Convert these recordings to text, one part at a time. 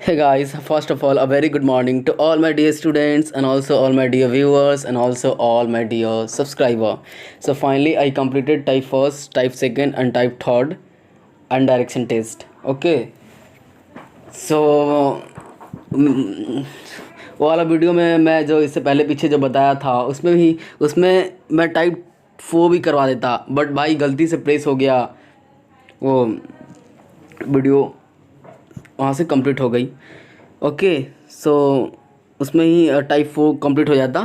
Hey guys, first of all, a very good morning to all my dear students and also all my dear viewers and also all my dear subscriber. So finally, I completed type first, type second, and type third and direction test. Okay. So वो वाला video में मैं जो इससे पहले पीछे जो बताया था उसमें मैं टाइप 4 भी करवा देता, बट भाई गलती से प्रेस हो गया, वो वीडियो वहाँ से कंप्लीट हो गई। ओके। सो उसमें ही टाइप 4 कंप्लीट हो जाता,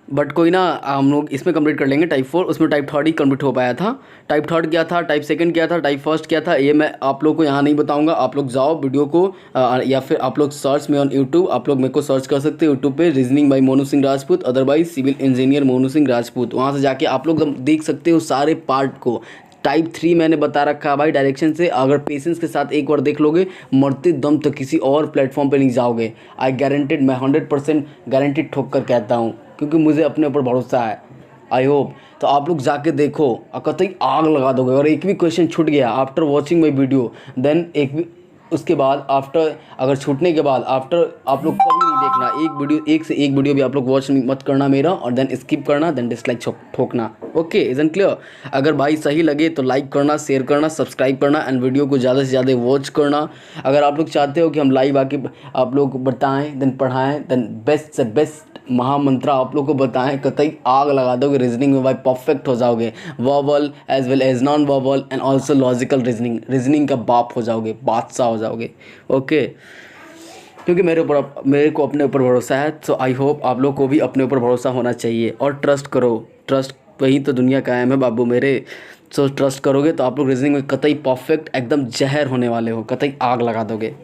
बट कोई ना, हम लोग इसमें कंप्लीट कर लेंगे टाइप 4। उसमें टाइप थर्ड ही कंप्लीट हो पाया था। टाइप थर्ड क्या था, टाइप सेकंड क्या था, टाइप फर्स्ट क्या था, ये मैं आप लोग को यहाँ नहीं बताऊँगा। आप लोग जाओ वीडियो को या फिर आप लोग सर्च में ऑन यूट्यूब, आप लोग मेरे को सर्च कर सकते हो यूट्यूब पे, reasoning by Monu Singh Rajput, otherwise civil engineer Monu Singh Rajput. वहाँ से जाके आप लोग देख सकते हो सारे पार्ट को। टाइप 3 मैंने बता रखा है भाई डायरेक्शन से। अगर पेशेंस के साथ एक बार देख लोगे, मरते दम तक किसी और प्लेटफॉर्म पे नहीं जाओगे। आई गारंटेड, मैं 100% गारंटेड ठोक कर कहता हूँ, क्योंकि मुझे अपने ऊपर भरोसा है। आई होप तो आप लोग जाके देखो, कतई आग लगा दोगे। अगर एक भी क्वेश्चन छूट गया after watching my video, then एक भी उसके बाद आफ्टर, अगर छूटने के बाद आफ्टर, आप लोग कभी नहीं देखना एक वीडियो, एक से एक वीडियो भी आप लोग वॉच मत करना मेरा, और देन स्किप करना, देन डिसलाइक ठोकना। Okay, इजन clear? अगर भाई सही लगे तो लाइक करना, शेयर करना, सब्सक्राइब करना एंड वीडियो को ज़्यादा से ज़्यादा वॉच करना। अगर आप लोग चाहते हो कि हम लाइव आके आप लोग को बताएं, देन पढ़ाएं, देन बेस्ट से बेस्ट महामंत्र आप लोग को बताएं, कतई आग लगा दोगे रीजनिंग में भाई, परफेक्ट हो जाओगे। Verbal as well as non verbal and also logical reasoning का बाप हो जाओगे, बादशाह हो जाओगे। ओके, क्योंकि मेरे को अपने ऊपर भरोसा है। तो आई होप आप लोग को भी अपने ऊपर भरोसा होना चाहिए, और ट्रस्ट करो। ट्रस्ट वही तो दुनिया कायम है बाबू मेरे। सो ट्रस्ट करोगे तो आप लोग रीजनिंग में कतई परफेक्ट, एकदम जहर होने वाले हो, कतई आग लगा दोगे।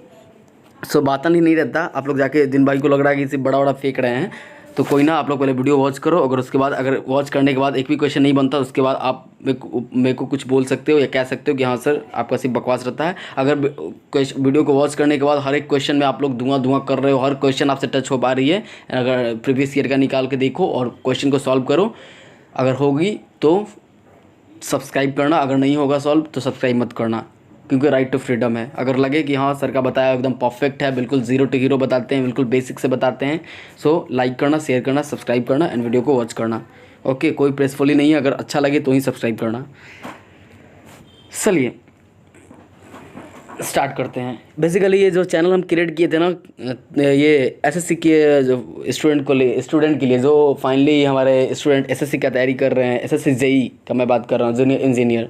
सो बात नहीं रहता। आप लोग जाके दिन भाई को लग रहा है कि इसे बड़ा बड़ा फेंक रहे हैं, तो कोई ना, आप लोग पहले वीडियो वॉच करो। अगर उसके बाद, अगर वॉच करने के बाद एक भी क्वेश्चन नहीं बनता, उसके बाद आप मेरे को कुछ बोल सकते हो या कह सकते हो कि हाँ सर आपका सिर्फ बकवास रहता है। अगर वीडियो को वॉच करने के बाद हर एक क्वेश्चन में आप लोग धुआं कर रहे हो, हर क्वेश्चन आपसे टच हो पा रही है, अगर प्रीवियस ईयर का निकाल के देखो और क्वेश्चन को सॉल्व करो, अगर होगी तो सब्सक्राइब करना, अगर नहीं होगा सॉल्व तो सब्सक्राइब मत करना, क्योंकि राइट टू फ्रीडम है। अगर लगे कि हाँ सर का बताया एकदम परफेक्ट है, बिल्कुल जीरो टू हीरो बताते हैं, बिल्कुल बेसिक से बताते हैं, सो लाइक करना, शेयर करना, सब्सक्राइब करना एंड वीडियो को वॉच करना। ओके, कोई प्रेसफुली नहीं है, अगर अच्छा लगे तो ही सब्सक्राइब करना। चलिए स्टार्ट करते हैं। बेसिकली ये जो चैनल हम क्रिएट किए थे ना, ये एसएससी के जो स्टूडेंट के लिए जो फाइनली हमारे स्टूडेंट एसएससी का तैयारी कर रहे हैं, एसएससी जेई का मैं बात कर रहा हूँ, जूनियर इंजीनियर।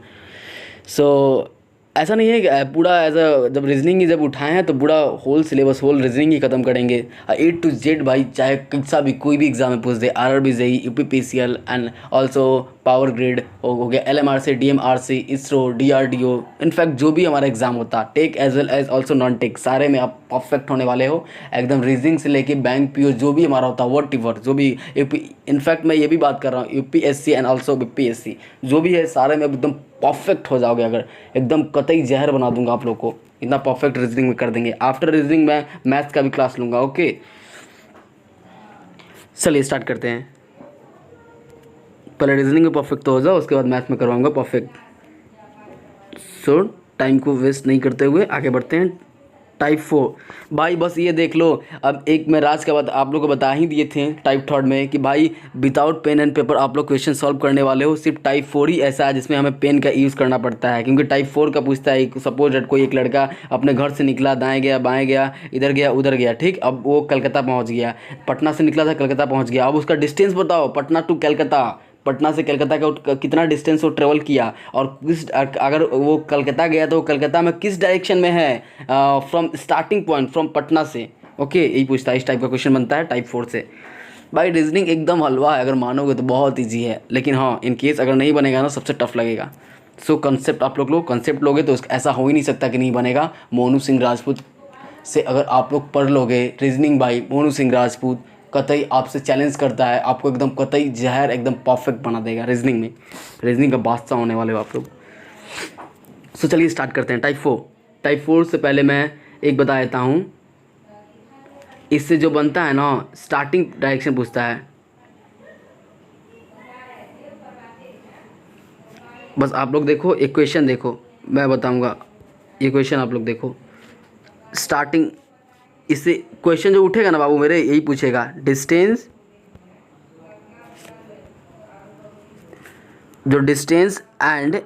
सो ऐसा नहीं है कि पूरा एज अ, जब रीजनिंग ही जब उठाए हैं तो पूरा होल सिलेबस, होल रीजनिंग ही ख़त्म करेंगे, ए टू जेड भाई। चाहे कैसा भी कोई भी एग्जाम में पूछ दे, RRB JE, UPPCL and also power grid हो गया, LMRC, DMRC, ISRO, DRDO, in fact जो भी हमारा एग्जाम होता, tech as well as also non tech, सारे में आप परफेक्ट होने वाले हो एकदम। रीजनिंग से लेके बैंक पीओ जो भी हमारा होता है, वॉट एवर जो भी इनफैक्ट मैं ये भी बात कर रहा हूँ, यूपीएससी एंड ऑल्सो बीपीएससी जो भी है, सारे में एकदम परफेक्ट हो जाओगे। अगर एकदम कतई जहर बना दूंगा आप लोग को, इतना परफेक्ट रीजनिंग में कर देंगे। आफ्टर रीजनिंग मैं मैथ्स का भी क्लास लूँगा। ओके, चलिए स्टार्ट करते हैं। पहले रीजनिंग में परफेक्ट तो हो जाओ, उसके बाद मैथ्स में करवाऊंगा परफेक्ट। सो टाइम को वेस्ट नहीं करते हुए आगे बढ़ते हैं। टाइप 4 भाई बस ये देख लो। अब एक मैं राज का बात आप लोग को बता ही दिए थे टाइप थर्ड में कि भाई विदाउट पेन एंड पेपर आप लोग क्वेश्चन सॉल्व करने वाले हो। सिर्फ टाइप 4 ही ऐसा है जिसमें हमें पेन का यूज़ करना पड़ता है, क्योंकि टाइप 4 का पूछता है, सपोज दैट कोई एक लड़का अपने घर से निकला, दाएँ गया, बाएँ गया, इधर गया, उधर गया, ठीक। अब वो कलकत्ता पहुँच गया, पटना से निकला था, कलकत्ता पहुँच गया। अब उसका डिस्टेंस बताओ, पटना टू कलकत्ता, पटना से कलकत्ता का कितना डिस्टेंस वो ट्रेवल किया, और किस, अगर वो कलकत्ता गया तो कलकत्ता में किस डायरेक्शन में है, from starting point from Patna से। ओके, यही पूछता है, इस टाइप का क्वेश्चन बनता है टाइप 4 से। भाई रीजनिंग एकदम हलवा है, अगर मानोगे तो बहुत ईजी है, लेकिन हाँ इन केस अगर नहीं बनेगा ना, सबसे टफ लगेगा। सो कंसेप्ट आप लोग कंसेप्ट लोगे तो ऐसा हो ही नहीं सकता कि नहीं बनेगा। मोनू सिंह राजपूत से अगर आप लोग पढ़ लोगे रीजनिंग बाई मोनू सिंह राजपूत, कतई आपसे चैलेंज करता है, आपको एकदम कतई जहर एकदम परफेक्ट बना देगा रीजनिंग में। रीजनिंग का बादशाह होने वाले हो आप लोग। सो चलिए स्टार्ट करते हैं। टाइप 4, टाइप 4 से पहले मैं एक बता देता हूँ। इससे जो बनता है ना, स्टार्टिंग डायरेक्शन पूछता है। बस आप लोग देखो, एक क्वेश्चन देखो, मैं बताऊँगा। ये क्वेश्चन आप लोग देखो, स्टार्टिंग इससे क्वेश्चन जो उठेगा ना बाबू मेरे, यही पूछेगा डिस्टेंस, जो डिस्टेंस एंड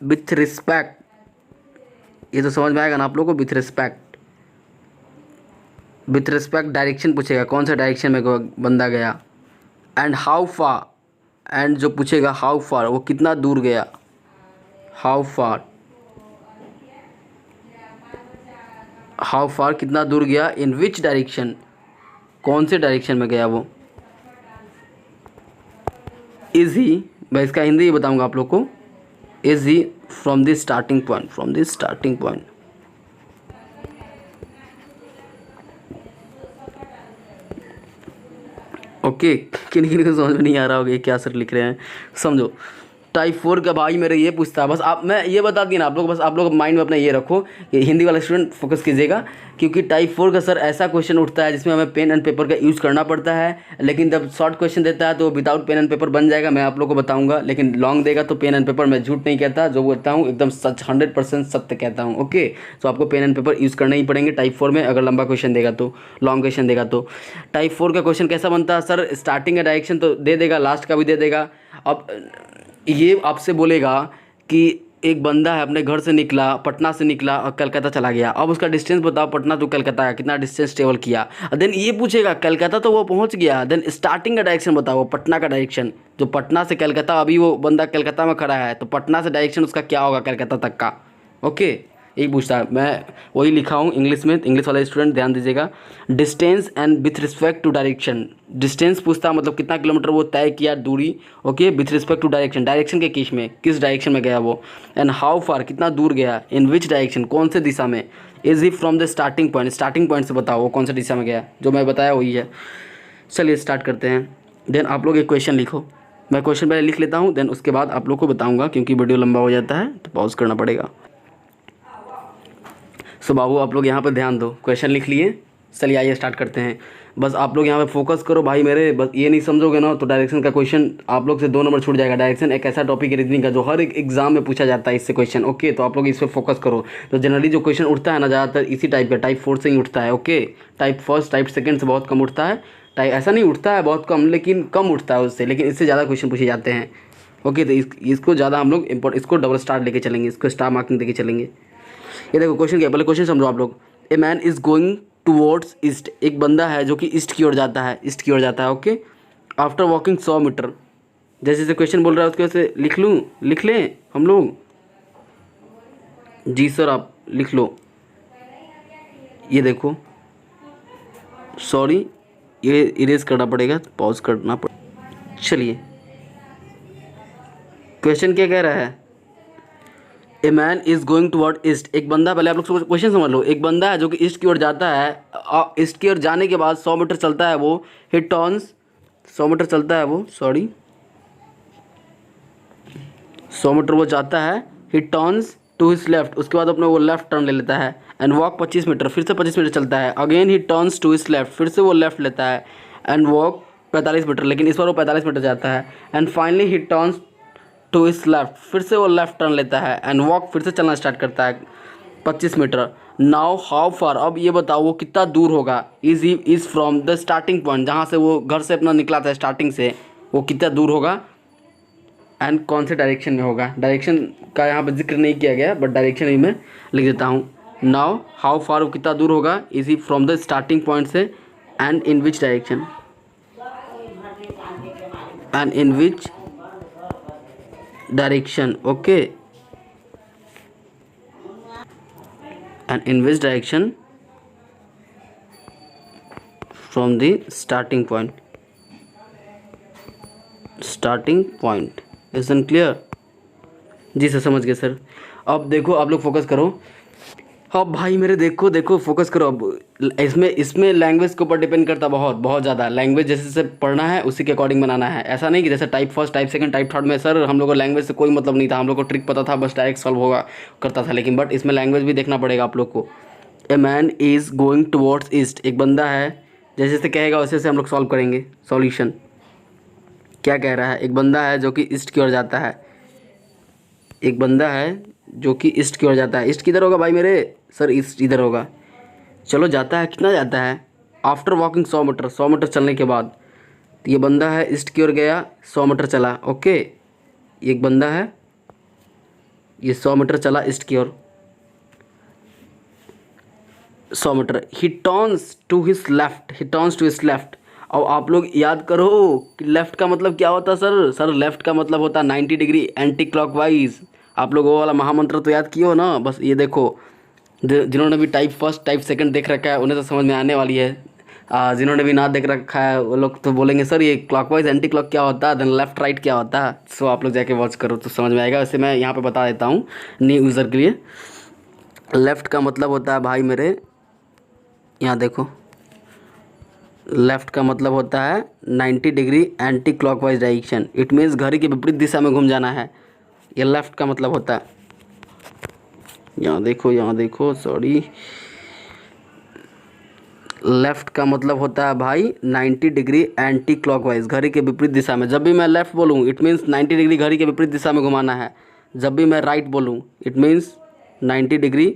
विथ रिस्पेक्ट, ये तो समझ में आएगा ना आप लोगों को, with respect, with respect direction पूछेगा, कौन सा डायरेक्शन में बंदा गया, एंड हाउ फार, एंड जो पूछेगा हाउ फार, वो कितना दूर गया, हाउ फार, हाउ फार कितना दूर गया, इन विच डायरेक्शन, कौन से डायरेक्शन में गया वो, इज ही, मैं इसका हिंदी बताऊंगा आप लोग को, is he from the starting point, from the starting point, okay. किन किन को समझ में नहीं आ रहा होगा ये क्या सर लिख रहे हैं, समझो। टाइप 4 का भाई मेरे ये पूछता है, बस आप, मैं ये बता दी ना आप लोग, बस आप लोग माइंड में अपना ये रखो कि हिंदी वाला स्टूडेंट फोकस कीजिएगा, क्योंकि टाइप 4 का सर ऐसा क्वेश्चन उठता है जिसमें हमें पेन एंड पेपर का यूज़ करना पड़ता है, लेकिन जब शॉर्ट क्वेश्चन देता है तो विदाउट पेन एंड पेपर बन जाएगा, मैं आप लोग को बताऊंगा, लेकिन लॉन्ग देगा तो पेन एंड पेपर, मैं झूठ नहीं कहता, जो बोलता हूँ एकदम सच 100% सत्य कहता हूँ, ओके। तो आपको पेन एंड पेपर यूज़ करने ही पड़ेंगे टाइप 4 में, अगर लंबा क्वेश्चन देगा तो, लॉन्ग क्वेश्चन देगा तो। टाइप 4 का क्वेश्चन कैसा बनता है सर, स्टार्टिंग का डायरेक्शन तो दे देगा, लास्ट का भी दे देगा। अब ये आपसे बोलेगा कि एक बंदा है अपने घर से निकला, पटना से निकला और कलकत्ता चला गया, अब उसका डिस्टेंस बताओ पटना टू कलकत्ता का कितना डिस्टेंस ट्रेवल किया, देन ये पूछेगा कलकत्ता तो वो पहुंच गया, देन स्टार्टिंग का डायरेक्शन बताओ, पटना का डायरेक्शन, जो पटना से कलकत्ता, अभी वो बंदा कलकत्ता में खड़ा है तो पटना से डायरेक्शन उसका क्या होगा कलकत्ता तक का, ओके। यही पूछता है, मैं वही लिखा हूँ इंग्लिश में, इंग्लिश वाले स्टूडेंट ध्यान दीजिएगा। Distance and with respect to direction, distance पूछता है मतलब कितना किलोमीटर वो तय किया दूरी, okay, with respect to direction, direction के केस में किस डायरेक्शन में गया वो, एंड हाउ फार कितना दूर गया, इन विच डायरेक्शन कौन से दिशा में, is he from the starting point, starting point से बताओ वो कौन सा दिशा में गया, जो मैं बताया वही है। चलिए स्टार्ट करते हैं। देन आप लोग एक क्वेश्चन लिखो, मैं क्वेश्चन पहले लिख लेता हूँ, देन उसके बाद आप लोग को बताऊँगा, क्योंकि वीडियो लंबा हो जाता है तो पॉज करना पड़ेगा। सो बाबू आप लोग यहाँ पर ध्यान दो, क्वेश्चन लिख लिए, चलिए आइए स्टार्ट करते हैं। बस आप लोग यहाँ पे फोकस करो भाई मेरे, बस ये नहीं समझोगे ना तो डायरेक्शन का क्वेश्चन आप लोग से 2 नंबर छूट जाएगा। डायरेक्शन एक ऐसा टॉपिक है रीजनिंग का जो हर एक एग्जाम में पूछा जाता है इससे क्वेश्चन, ओके। तो आप लोग इस पर फोकस करो। तो जनरली जो क्वेश्चन उठता है ना ज़्यादातर इसी टाइप का, टाइप 4 से ही उठता है, okay. Type first type second से बहुत कम उठता है, टाइप ऐसा नहीं उठता है बहुत कम, लेकिन कम उठता है उससे, लेकिन इससे ज़्यादा क्वेश्चन पूछे जाते हैं, ओके। तो इसको ज़्यादा हम लोग इसको डबल स्टार लेके चलेंगे, इसको स्टार मार्किंग देके चलेंगे। ये देखो क्वेश्चन क्या, पहले क्वेश्चन समझो आप लोग। A man is going towards east, एक बंदा है जो कि ईस्ट की ओर जाता है, ईस्ट की ओर जाता है, ओके। आफ्टर वॉकिंग 100 मीटर, जैसे जैसे क्वेश्चन बोल रहा है उसके वैसे लिख लूँ, लिख लें हम लोग, जी सर आप लिख लो। ये देखो, सॉरी ये इरेज करना पड़ेगा, पॉज करना पड़ेगा। चलिए क्वेश्चन क्या कह रहा है, a man is going toward east, एक बंदा, पहले आप लोग क्वेश्चन समझ लो, एक बंदा है जो कि ईस्ट की ओर जाता है, ईस्ट की ओर जाने के बाद 100 मीटर चलता है वो, ही टर्न्स, 100 मीटर चलता है वो, सॉरी 100 मीटर वो जाता है, he turns to his left, उसके बाद अपने वो लेफ्ट टर्न ले लेता है, एंड वॉक 25 मीटर, फिर से 25 मीटर चलता है, again he turns to his left, फिर से वो लेफ्ट लेता है, एंड वॉक 45 मीटर, लेकिन इस बार वो 45 मीटर जाता है, and finally he turns to his left, फिर से वो लेफ्ट टर्न लेता है, एंड वॉक फिर से चलना स्टार्ट करता है 25 मीटर। नाउ हाउ फार, अब ये बताओ वो कितना दूर होगा, is from the starting point, जहाँ से वो घर से अपना निकला था स्टार्टिंग से, वो कितना दूर होगा, एंड कौन से डायरेक्शन में होगा। डायरेक्शन का यहाँ पर जिक्र नहीं किया गया, बट डायरेक्शन ही मैं लिख देता हूँ। नाउ हाउ फार, वो कितना दूर होगा, is he from the starting point से, and in which direction, and in which direction, okay, and in which direction from the starting point, isn't clear? जी सर समझ गए सर। अब देखो आप लोग फोकस करो, अब भाई मेरे देखो फोकस करो। अब इसमें लैंग्वेज के ऊपर डिपेंड करता है बहुत बहुत ज़्यादा, लैंग्वेज जैसे जैसे पढ़ना है उसी के अकॉर्डिंग बनाना है। ऐसा नहीं कि जैसे type first type second type third में सर हम लोग को लैंग्वेज से कोई मतलब नहीं था, हम लोग को ट्रिक पता था, बस डायरेक्ट सॉल्व होगा करता था, लेकिन बट इसमें लैंग्वेज भी देखना पड़ेगा आप लोग को। A man is going towards east, एक बंदा है, जैसे जैसे कहेगा वैसे वैसे हम लोग सॉल्व करेंगे सॉल्यूशन। क्या कह रहा है, एक बंदा है जो कि ईस्ट की ओर जाता है, एक बंदा है जो कि ईस्ट की ओर जाता है। ईस्ट किधर होगा भाई मेरे, सर ईस्ट इधर होगा, चलो जाता है, कितना जाता है आफ्टर वॉकिंग 100 मीटर, 100 मीटर चलने के बाद। तो ये बंदा है ईस्ट की ओर गया, 100 मीटर चला, ओके। एक बंदा है, ये 100 मीटर चला ईस्ट की ओर, 100 metre. He turns to his left, he turns to his left. अब आप लोग याद करो कि लेफ़्ट का मतलब क्या होता है सर? सर लेफ़्ट का मतलब होता है 90 डिग्री एंटी क्लॉकवाइज। आप लोग वो वाला महामंत्र तो याद किए हो ना? बस ये देखो, जिन्होंने भी टाइप फर्स्ट टाइप सेकंड देख रखा है उन्हें तो समझ में आने वाली है। जिन्होंने भी ना देख रखा है वो लोग तो बोलेंगे सर ये क्लॉकवाइज एंटी क्लॉक क्या होता है, देन लेफ्ट राइट क्या होता है। सो आप लोग जाके वॉच करो तो समझ में आएगा। वैसे मैं यहाँ पे बता देता हूँ न्यू यूज़र के लिए। लेफ़्ट का मतलब होता है भाई मेरे, यहाँ देखो, लेफ़्ट का मतलब होता है 90 degree anti clockwise direction. It means घड़ी के विपरीत दिशा में घूम जाना है, ये लेफ़्ट का मतलब होता है। यहाँ देखो, यहाँ देखो, सॉरी, लेफ़्ट का मतलब होता है भाई 90 डिग्री एंटी क्लॉकवाइज, घड़ी के विपरीत दिशा में। जब भी मैं लेफ़्ट बोलूँ इट मीन्स 90 डिग्री घड़ी के विपरीत दिशा में घुमाना है। जब भी मैं राइट बोलूँ इट मीन्स 90 डिग्री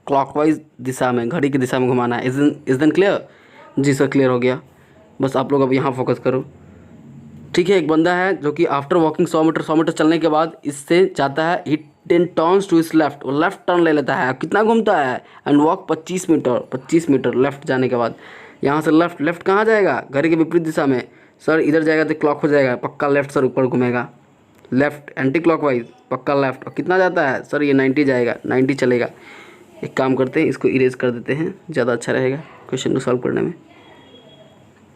क्लॉकवाइज दिशा में, घड़ी की दिशा में घुमाना है। Is then clear? जी सर, क्लियर हो गया। बस आप लोग अब यहाँ फोकस करो, ठीक है। एक बंदा है जो कि आफ्टर वॉकिंग 100 मीटर चलने के बाद इससे जाता है, he turns to his left, वो लेफ्ट टर्न ले लेता है। कितना घूमता है? एंड वॉक 25 मीटर लेफ्ट जाने के बाद। यहाँ से लेफ्ट कहाँ जाएगा? घड़ी के विपरीत दिशा में। सर इधर जाएगा तो क्लॉक हो जाएगा, पक्का लेफ्ट सर ऊपर घूमेगा, लेफ्ट एंटी क्लॉकवाइज, पक्का लेफ्ट। और कितना जाता है सर? ये 90 जाएगा, 90 चलेगा। एक काम करते हैं, इसको इरेज कर देते हैं, ज़्यादा अच्छा रहेगा क्वेश्चन को सॉल्व करने में।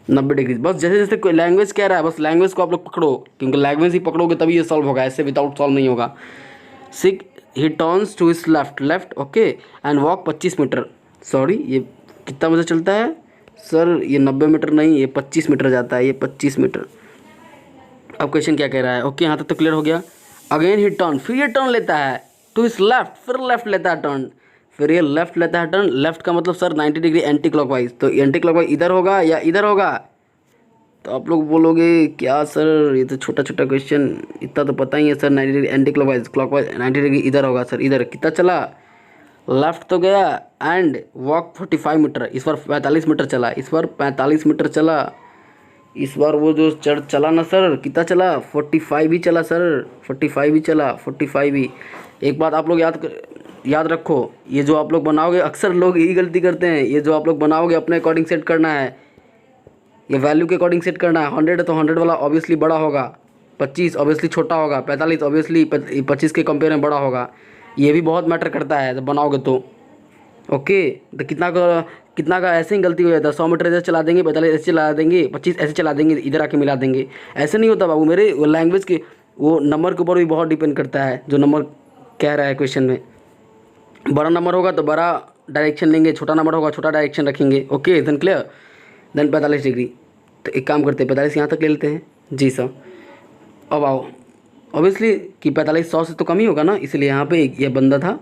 90 डिग्री, बस जैसे जैसे कोई लैंग्वेज कह रहा है बस लैंग्वेज को आप लोग पकड़ो, क्योंकि लैंग्वेज ही पकड़ोगे तभी ये सॉल्व होगा, ऐसे विदाउट सॉल्व नहीं होगा। Sick he turns to his left okay and walk 25 metre. Sorry, ये कितना बजे चलता है सर? ये 90 मीटर नहीं, ये 25 मीटर जाता है, ये 25 मीटर। अब क्वेश्चन क्या कह रहा है? ओके, यहाँ तक तो क्लियर हो गया। अगेन ही टर्न, फिर ये टर्न लेता है टू हिज लेफ्ट, फिर लेफ्ट लेता है टर्न, फिर ये लेफ्ट लेता है टर्न। लेफ्ट का मतलब सर 90 डिग्री एंटी क्लॉकवाइज, तो एंटी क्लॉकवाइज इधर होगा या इधर होगा? तो आप लोग बोलोगे क्या सर ये तो छोटा छोटा क्वेश्चन, इतना तो पता ही है sir. 90 degree anti clockwise, 90 degree इधर होगा सर, इधर। कितना चला? लेफ्ट तो गया एंड वॉक 45 मीटर, इस बार 45 मीटर चला, इस बार 45 मीटर चला। इस बार वो जो चला ना सर, कितना चला? 45 ही चला सर, 45 ही चला, 45 ही। एक बात आप लोग याद रखो, ये जो आप लोग बनाओगे, अक्सर लोग यही गलती करते हैं, ये जो आप लोग बनाओगे अपने अकॉर्डिंग सेट करना है, ये वैल्यू के अकॉर्डिंग सेट करना है। 100 है तो 100 वाला ऑब्वियसली बड़ा होगा, 25 ऑब्वियसली छोटा होगा, 45 ऑब्वियसली 25 के कंपेयर में बड़ा होगा। ये भी बहुत मैटर करता है जब बनाओगे तो। ओके, तो कितना का ऐसे ही गलती हो जाता है। 100 मीटर ऐसे चला देंगे, 45 ऐसे चला देंगे, 25 ऐसे चला देंगे, इधर आके मिला देंगे। ऐसे नहीं होता बाबू मेरे, वो लैंग्वेज के वो नंबर के ऊपर भी बहुत डिपेंड करता है, जो नंबर कह रहा है क्वेश्चन में। बड़ा नंबर होगा तो बड़ा डायरेक्शन लेंगे, छोटा नंबर होगा छोटा डायरेक्शन रखेंगे। Okay, then clear. Then 45 degree, तो एक काम करते हैं 45 यहाँ तक ले लेते हैं। जी सर, अब आओ, ऑब्वियसली कि 45 100 से तो कम ही होगा ना, इसलिए यहाँ पे ये बंदा था।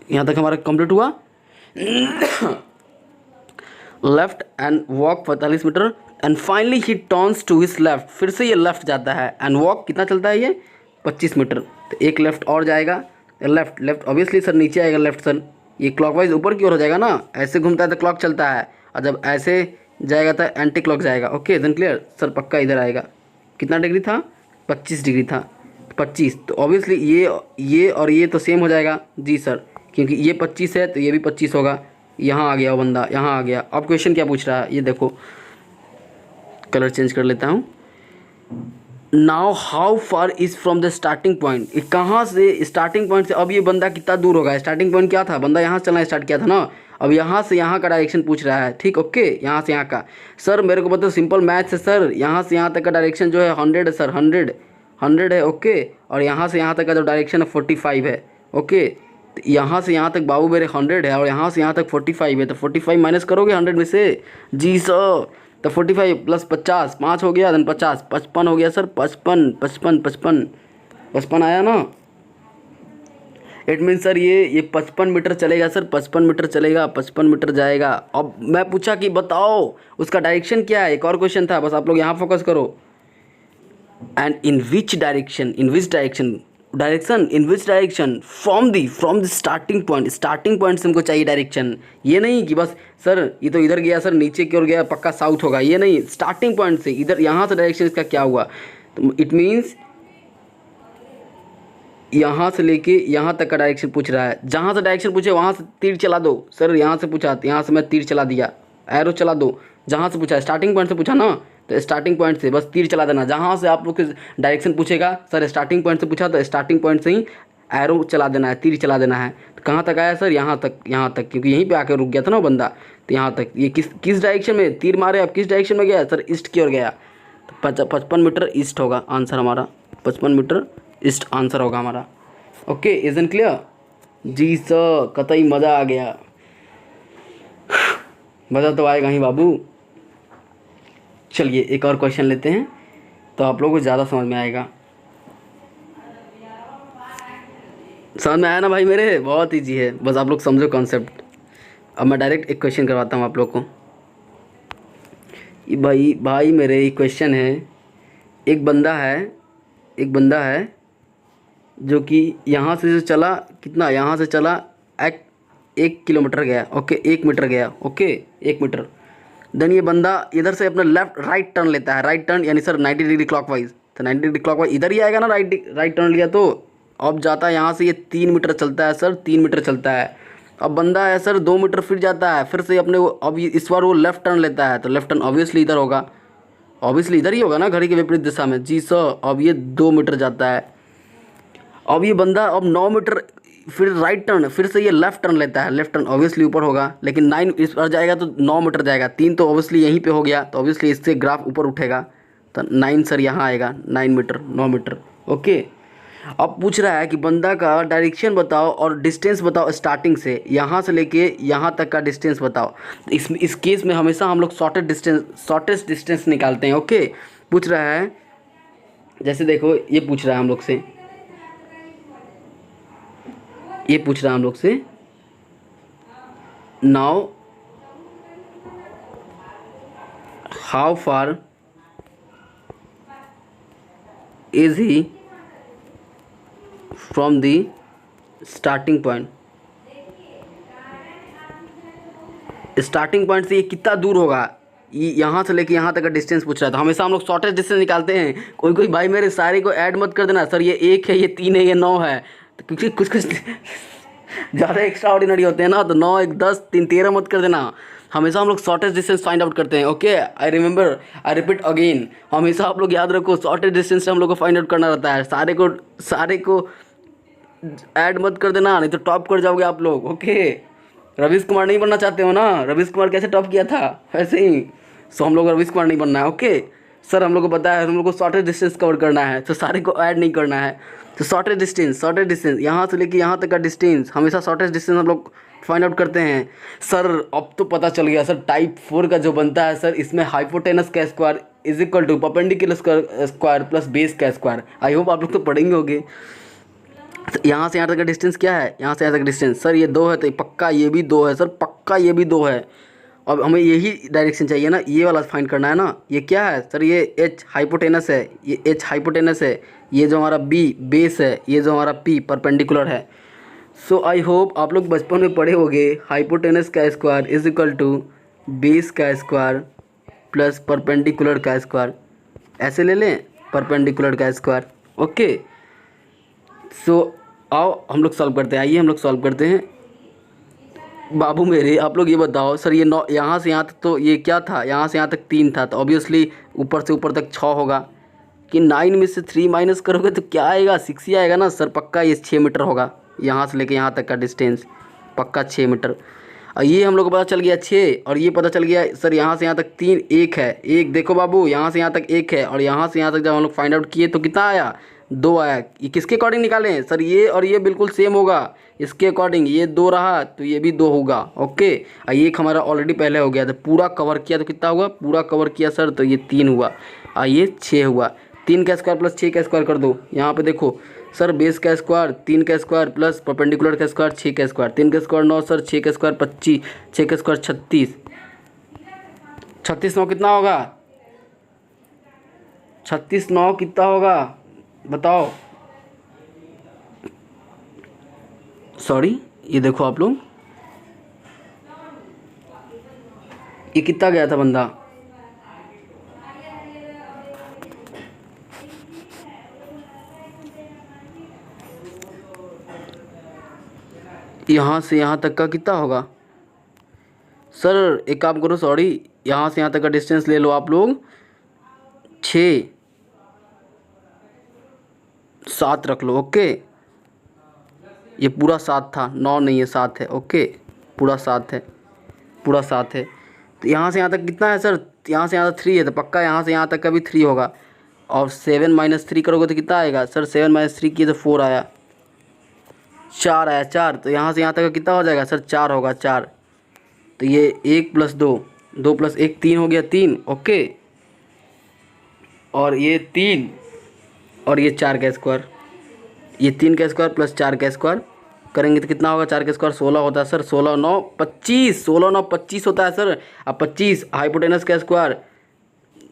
यहाँ तक हमारा कंप्लीट हुआ। Left and walk 45 metre and finally he turns to his left, फिर से ये लेफ्ट जाता है एंड वॉक कितना चलता है ये? 25 मीटर। तो एक लेफ्ट और जाएगा, लेफ्ट ऑब्वियसली सर नीचे आएगा लेफ्ट सर, ये क्लॉकवाइज ऊपर की ओर हो जाएगा ना, ऐसे घूमता है तो क्लॉक चलता है, और जब ऐसे जाएगा तो एंटी क्लॉक जाएगा। ओके, देन क्लियर सर, पक्का इधर आएगा। कितना डिग्री था? 25 डिग्री था, 25। तो ऑब्वियसली ये और ये तो सेम हो जाएगा। जी सर, क्योंकि ये 25 है तो ये भी 25 होगा। यहाँ आ गया वो बंदा, यहाँ आ गया। अब क्वेश्चन क्या पूछ रहा है ये देखो, कलर चेंज कर लेता हूँ। Now how far is from the starting point, कहाँ से स्टार्टिंग पॉइंट से अब ये बंदा कितना दूर होगा? स्टार्टिंग पॉइंट क्या था? बंदा यहाँ से चलना स्टार्ट किया था ना, अब यहाँ से यहाँ का डायरेक्शन पूछ रहा है। ठीक, ओके, यहाँ से यहाँ का। सर मेरे को पता सिंपल मैथ्स है सर, यहाँ से यहाँ तक का डायरेक्शन जो है 100 है सर, 100 है। ओके, और यहाँ से यहाँ तक का जो डायरेक्शन है 45 है। ओके, तो यहाँ से यहाँ तक बाबू मेरे 100 है और यहाँ से यहाँ तक 45 है, तो 45 माइनस करोगे 100 में से? जी सर, तो 45 प्लस 50, 5 हो गया, देन 50, 55 हो गया सर, 55 आया ना। इट मीन सर ये 55 मीटर चलेगा सर, 55 मीटर चलेगा, 55 मीटर जाएगा। अब मैं पूछा कि बताओ उसका डायरेक्शन क्या है, एक और क्वेश्चन था, बस आप लोग यहाँ फोकस करो। And in which direction direction in which direction, from the starting point से हमको चाहिए डायरेक्शन। ये नहीं कि बस सर ये तो इधर गया सर, नीचे की ओर गया, पक्का साउथ होगा, ये नहीं, स्टार्टिंग पॉइंट से इधर यहाँ से डायरेक्शन इसका क्या हुआ। तो इट मीन्स यहाँ से लेके यहाँ तक का डायरेक्शन पूछ रहा है। जहाँ से डायरेक्शन पूछे वहाँ से तीर चला दो। सर यहाँ से पूछा, यहाँ से मैं तीर चला दिया, एरो चला दो। जहाँ से पूछा, स्टार्टिंग पॉइंट से पूछा ना, तो स्टार्टिंग पॉइंट से बस तीर चला देना। जहाँ से आप लोग के डायरेक्शन पूछेगा, सर स्टार्टिंग पॉइंट से पूछा तो स्टार्टिंग पॉइंट से ही एरो चला देना है, तीर चला देना है। तो कहाँ तक आया सर, यहाँ तक, क्योंकि यहीं पे आकर रुक गया था ना वो बंदा, तो यहाँ तक। ये किस डायरेक्शन में तीर मारे, अब किस डायरेक्शन में गया सर, ईस्ट की ओर गया। तो 55 मीटर ईस्ट होगा आंसर हमारा, 55 मीटर ईस्ट आंसर होगा हमारा। Okay, इजन clear? जी सर, कतई मज़ा आ गया। मज़ा तो आएगा ही बाबू। चलिए एक और क्वेश्चन लेते हैं, तो आप लोगों को ज़्यादा समझ में आएगा। समझ में आया ना भाई मेरे? बहुत ईजी है, बस आप लोग समझो कॉन्सेप्ट। अब मैं डायरेक्ट एक क्वेश्चन करवाता हूँ आप लोग को। भाई मेरे एक क्वेश्चन है। एक बंदा है जो कि यहाँ से जो चला, कितना, यहाँ से चला 1 किलोमीटर गया, ओके, 1 मीटर गया, ओके, 1 मीटर। देन ये बंदा इधर से अपना राइट टर्न लेता है, राइट टर्न यानी सर 90 डिग्री क्लॉकवाइज। तो 90 डिग्री क्लॉकवाइज इधर ही आएगा ना, राइट टर्न लिया तो। अब जाता है यहाँ से, ये 3 मीटर चलता है सर, 3 मीटर चलता है। अब बंदा है सर 2 मीटर फिर जाता है, फिर से अपने वो, अब इस बार वो लेफ्ट टर्न लेता है, तो लेफ्ट टर्न ऑब्वियसली इधर होगा, ऑब्वियसली इधर ही होगा ना, घड़ी के विपरीत दिशा में। जी सर, अब ये 2 मीटर जाता है। अब ये बंदा अब 9 मीटर फिर राइट टर्न, फिर से ये लेफ्ट टर्न लेता है, लेफ्ट टर्न ऑब्वियसली ऊपर होगा, लेकिन 9 इस पर जाएगा तो 9 मीटर जाएगा, 3 तो ऑब्वियसली यहीं पे हो गया, तो ऑब्वियसली इससे ग्राफ ऊपर उठेगा, तो 9 सर यहाँ आएगा, 9 मीटर, 9 मीटर। ओके, अब पूछ रहा है कि बंदा का डायरेक्शन बताओ और डिस्टेंस बताओ, स्टार्टिंग से यहाँ से लेके यहाँ तक का डिस्टेंस बताओ। इस केस में हमेशा हम लोग शॉर्टेस्ट डिस्टेंस निकालते हैं। ओके, पूछ रहा है, जैसे देखो ये पूछ रहा है हम लोग से, ये पूछ रहा है हम लोग से, now how far is he from the starting point. Starting point से ये कितना दूर होगा, ये यहाँ से लेके यहाँ तक का डिस्टेंस पूछ रहा था। हमेशा हम लोग शॉर्टेस्ट डिस्टेंस निकालते हैं। कोई भाई मेरे सारे को ऐड मत कर देना, सर ये 1 है, ये 3 है, ये 9 है, तो क्योंकि कुछ ज़्यादा एक्स्ट्रा ऑर्डिनरी होते हैं ना, तो 9, 1, 10, 3, 13 मत कर देना। हमेशा हम लोग शॉर्टेस्ट डिस्टेंस फाइंड आउट करते हैं। ओके, आई रिपीट अगेन, हमेशा आप लोग याद रखो, शॉर्टेस्ट डिस्टेंस से हम लोग को फाइंड आउट करना रहता है। सारे को ऐड मत कर देना, नहीं तो टॉप कर जाओगे आप लोग। ओके, रवीश कुमार नहीं बनना चाहते हो ना? रवीश कुमार कैसे टॉप किया था, वैसे ही। सो हम लोग रवीश कुमार नहीं बनना है। ओके सर, हम लोग को पता है, हम लोग को शॉर्टेस्ट डिस्टेंस कवर करना है, तो सारे को ऐड नहीं करना है। तो शॉर्टेस्ट डिस्टेंस यहाँ से लेके यहाँ तक का डिस्टेंस, हमेशा शॉर्टेस्ट डिस्टेंस हम लोग फाइंड आउट करते हैं। सर अब तो पता चल गया सर, टाइप 4 का जो बनता है सर, इसमें हाइपोटेनस का square is equal to perpendicular square plus base का स्क्वायर। आई होप आप लोग तो पढ़ेंगे होंगे। यहाँ से यहाँ तक का डिस्टेंस क्या है, यहाँ से यहाँ तक का डिस्टेंस सर ये 2 है, तो पक्का ये भी 2 है सर, पक्का ये भी 2 है। अब हमें यही डायरेक्शन चाहिए ना, ये वाला फाइंड करना है ना। ये क्या है सर, ये एच हाइपोटेनस है, ये एच हाइपोटेनस है, ये जो हमारा बी बेस है, ये जो हमारा पी परपेंडिकुलर है। सो आई होप आप लोग बचपन में पढ़े होंगे, हाइपोटेनस का square is equal to base का स्क्वायर प्लस परपेंडिकुलर का स्क्वायर। ऐसे ले लें, परपेंडिकुलर का स्क्वायर। ओके, सो आओ हम लोग सॉल्व करते हैं। आइए हम लोग सॉल्व करते हैं। बाबू मेरे, आप लोग ये बताओ सर, ये 9 यहाँ से यहाँ तक, तो ये क्या था, यहाँ से यहाँ तक 3 था, तो ऑब्वियसली ऊपर से ऊपर तक 6 होगा। कि 9 में से 3 माइनस करोगे तो क्या आएगा, 6 ही आएगा ना सर, पक्का ये 6 मीटर होगा। यहाँ से लेके यहाँ तक का डिस्टेंस पक्का 6 मीटर। और ये हम लोग को पता चल गया 6, और ये पता चल गया सर यहाँ से यहाँ तक 3, 1 है, 1 देखो बाबू, यहाँ से यहाँ तक 1 है, और यहाँ से यहाँ तक जब हम लोग फाइंड आउट किए तो कितना आया, 2 आया। ये किसके अकॉर्डिंग निकालें सर, ये और ये बिल्कुल सेम होगा, इसके अकॉर्डिंग ये 2 रहा तो ये भी 2 होगा। ओके, और ये हमारा ऑलरेडी पहले हो गया, तो पूरा कवर किया तो कितना हुआ, पूरा कवर किया सर तो ये 3 हुआ, और ये 6 हुआ। 3 का स्क्वायर प्लस 6 का स्क्वायर कर दो। यहाँ पे देखो सर, बेस का स्क्वायर 3 का स्क्वायर प्लस परपेंडिकुलर का स्क्वायर 6 का स्क्वायर, 3 का स्क्वायर 9 सर, 6 का स्क्वायर 25, 6 का स्क्वायर 36, 36 9 कितना होगा, 36 9 कितना होगा बताओ। सॉरी, ये देखो आप लोग, ये कितना गया था बंदा, यहाँ से यहाँ तक का कितना होगा सर? एक काम करो, सॉरी, यहाँ से यहाँ तक का डिस्टेंस ले लो आप लोग, 6 7 रख लो। ओके, ये पूरा 7 था, 9 नहीं है, 7 है। ओके, पूरा 7 है, पूरा 7 है। तो यहाँ से यहाँ तक कितना है सर? यहाँ से यहाँ तक 3 है, तो पक्का यहाँ से यहाँ तक का भी 3 होगा। और 7 - 3 करोगे तो कितना आएगा सर? 7 - 3 किए तो 4 आया, 4 आया, 4। तो यहाँ से यहाँ तक का कितना हो जाएगा सर? 4 होगा, 4। तो ये 1 + 2, 2 + 1 3 हो गया, 3। ओके, और ये 3 और ये 4 का स्क्वायर, ये 3 का स्क्वायर प्लस 4 का स्क्वायर करेंगे तो कितना होगा? 4 का स्क्वायर 16 होता है सर, 16 9 25, 16 9 25 होता है सर। अब 25 हाइपोटेनस का स्क्वायर,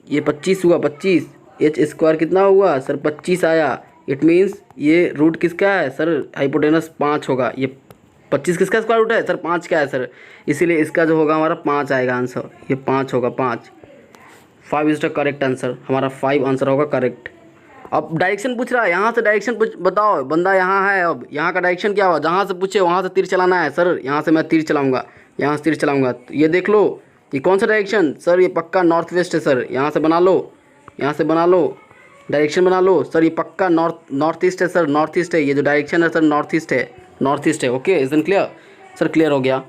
ये 25 हुआ, 25 h स्क्वायर कितना हुआ सर? 25 आया। इट मीन्स ये रूट किसका है सर? हाइपोटेनस 5 होगा। ये 25 किसका स्क्वायर रूट है सर? 5 का है सर, इसीलिए इसका जो होगा हमारा 5 आएगा आंसर, ये 5 होगा, 5। 5 इज द करेक्ट आंसर, हमारा 5 आंसर होगा करेक्ट। अब डायरेक्शन पूछ रहा है, यहाँ से डायरेक्शन बताओ, बंदा यहाँ है, अब यहाँ का डायरेक्शन क्या हुआ? जहाँ से पूछे वहाँ से तीर चलाना है सर। यहाँ से मैं तीर चलाऊँगा, यहाँ से तीर चलाऊँगा, तो ये देख लो, ये कौन सा डायरेक्शन सर? ये पक्का नॉर्थ वेस्ट है सर। यहाँ से बना लो, यहाँ से बना लो, डायरेक्शन बना लो सर। ये पक्का नॉर्थ ईस्ट है सर, नॉर्थ ईस्ट है। ये जो डायरेक्शन है सर नॉर्थ ईस्ट है, नॉर्थ ईस्ट है। Okay, is clear sir? Clear हो गया।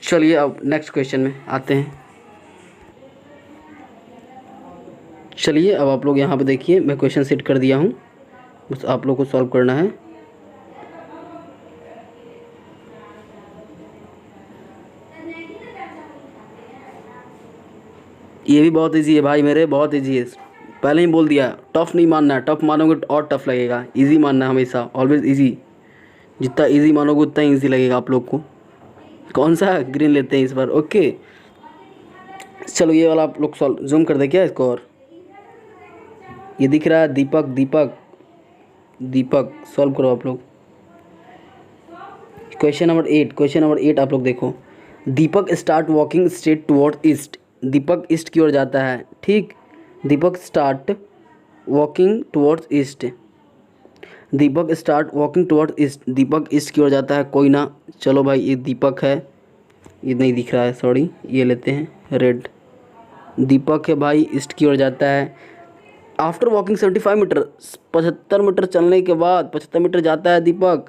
चलिए अब नेक्स्ट क्वेश्चन में आते हैं। चलिए अब आप लोग यहाँ पे देखिए, मैं क्वेश्चन सेट कर दिया हूँ, बस आप लोग को सॉल्व करना है। ये भी बहुत इजी है भाई मेरे, बहुत इजी है, पहले ही बोल दिया। टफ नहीं मानना है, टफ मानोगे और टफ लगेगा। इजी मानना है हमेशा, ऑलवेज इजी। जितना इजी मानोगे उतना इजी लगेगा आप लोग को। कौन सा ग्रीन लेते हैं इस बार? ओके, चलो ये वाला आप लोग सॉल्व, जूम कर दे क्या इसको? और ये दिख रहा है दीपक, दीपक, दीपक, सॉल्व करो आप लोग। क्वेश्चन नंबर 8, क्वेश्चन नंबर 8 आप लोग देखो। Deepak start walking straight toward east. Deepak east की ओर जाता है, ठीक। Deepak start walking towards east, Deepak start walking towards east, Deepak east की ओर जाता है। कोई ना, चलो भाई, ये दीपक है, ये नहीं दिख रहा है, सॉरी, ये लेते हैं रेड। दीपक है भाई, ईस्ट की ओर जाता है। आफ्टर वॉकिंग 75 मीटर, 75 मीटर चलने के बाद 75 मीटर जाता है Deepak.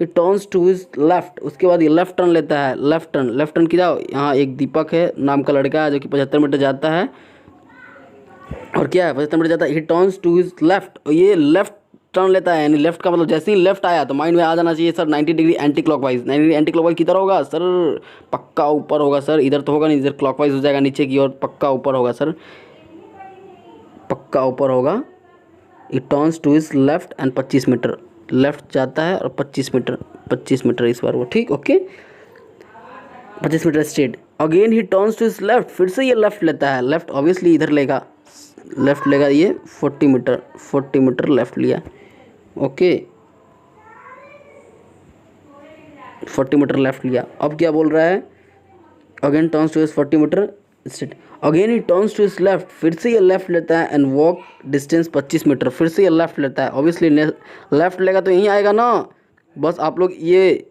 He turns to his left, उसके बाद ये लेफ्ट टर्न लेता है। लेफ्ट टर्न, लेफ्ट टर्न किया। यहाँ एक दीपक है नाम का लड़का है जो कि 75 मीटर जाता है, और क्या है 75 मीटर जाता है। He turns to his left, और ये लेफ्ट टर्न लेता है, यानी लेफ्ट का मतलब जैसे ही लेफ्ट आया तो माइंड में आ जाना चाहिए sir 90 degree anti clockwise. 90 degree anti clockwise किधर होगा सर? पक्का ऊपर होगा सर, इधर तो होगा नहीं, इधर क्लॉकवाइज हो जाएगा नीचे की ओर, पक्का ऊपर होगा सर, पक्का ऊपर होगा। It turns to his left and 25 metre, left जाता है और 25 मीटर, 25 मीटर इस बार वो, ठीक। Okay, 25 metre straight. Again he turns to his left, फिर से ये लेफ्ट लेता है। लेफ्ट ऑब्वियसली इधर लेगा, लेफ्ट लेगा, ये 40 मीटर, 40 मीटर लेफ्ट लिया। ओके, 40 मीटर लेफ्ट लिया। अब क्या बोल रहा है? Again turns to his 40 metre straight. Again he turns to his left, फिर से ये लेफ्ट लेता है एंड वॉक डिस्टेंस 25 मीटर, फिर से ये लेफ्ट लेता है। ऑब्वियसली लेफ्ट लेगा तो यहीं आएगा ना। बस आप लोग ये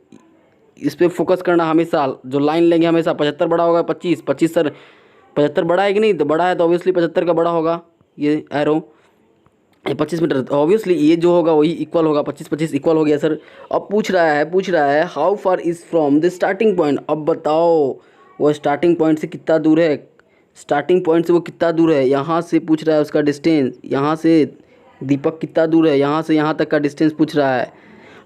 इस पर फोकस करना हमेशा, जो लाइन लेंगे हमेशा। 75 बड़ा होगा 25, 25 सर 75 बड़ा है कि नहीं? तो बड़ा है तो ऑब्वियसली 75 का बड़ा होगा ये एरो। 25 मीटर ऑब्वियसली ये जो होगा वही इक्वल होगा, 25 25 इक्वल हो गया सर। अब पूछ रहा है how far is from the starting point. अब बताओ वो स्टार्टिंग पॉइंट से कितना दूर है, स्टार्टिंग पॉइंट से वो कितना दूर है। यहाँ से पूछ रहा है उसका डिस्टेंस, यहाँ से दीपक कितना दूर है, यहाँ से यहाँ तक का डिस्टेंस पूछ रहा है।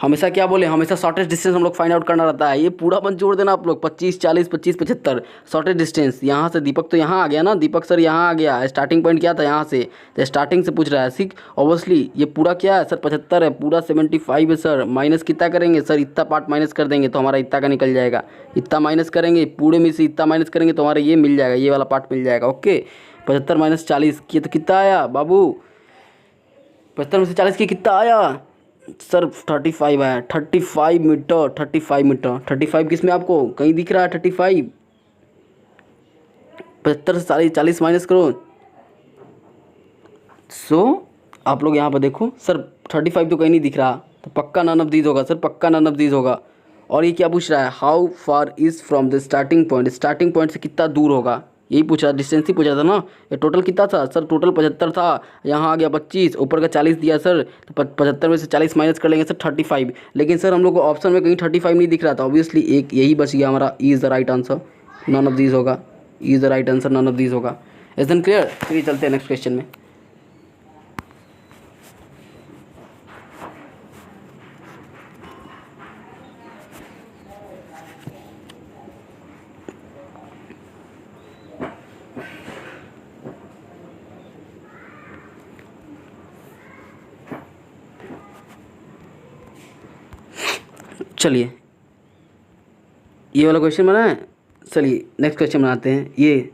हमेशा क्या बोले, हमेशा शॉर्टेस्ट डिस्टेंस हम लोग फाइंड आउट करना रहता है। ये पूरा बंद जोड़ देना आप लोग, 25 40 25 75 शॉर्टेस्ट डिस्टेंस। यहाँ से दीपक तो यहाँ आ गया ना, दीपक सर यहाँ आ गया। स्टार्टिंग पॉइंट क्या था यहाँ से, तो स्टार्टिंग से पूछ रहा है। ठीक, ऑब्वियसली ये पूरा क्या है सर 75 है, पूरा 75 है सर। माइनस कितना करेंगे सर, इतना पार्ट माइनस कर देंगे तो हमारा इतना का निकल जाएगा। इतना माइनस करेंगे, पूरे में से इतना माइनस करेंगे तो हमारा ये मिल जाएगा, ये वाला पार्ट मिल जाएगा। ओके, 75 - 40 किए तो कितना आया बाबू? 75 में से 40 किए कितना आया? सर 35 है, 35 मीटर, 35 मीटर, 35 किस में आपको कहीं दिख रहा है? 35, 75 से 40 माइनस करो। आप लोग यहाँ पर देखो सर, 35 तो कहीं नहीं दिख रहा, तो पक्का नन ऑफ दीज होगा सर, पक्का नन ऑफ दीज होगा। और ये क्या पूछ रहा है? How far is from the starting point, starting point से कितना दूर होगा, यही पूछ रहा, डिस्टेंस ही पूछा था ना। ये टोटल कितना था सर? टोटल 75 था, यहाँ आ गया 25, ऊपर का 40 दिया सर, तो 75 में से 40 माइनस कर लेंगे सर 35। लेकिन सर हम लोग को ऑप्शन में कहीं 35 नहीं दिख रहा था, ऑब्वियसली एक यही बच गया हमारा, E is the right answer, none of these होगा, E is the right answer, none of these होगा। Is then clear? चलिए चलते हैं नेक्स्ट क्वेश्चन में। चलिए ये वाला क्वेश्चन बना है, चलिए नेक्स्ट क्वेश्चन बनाते हैं। ये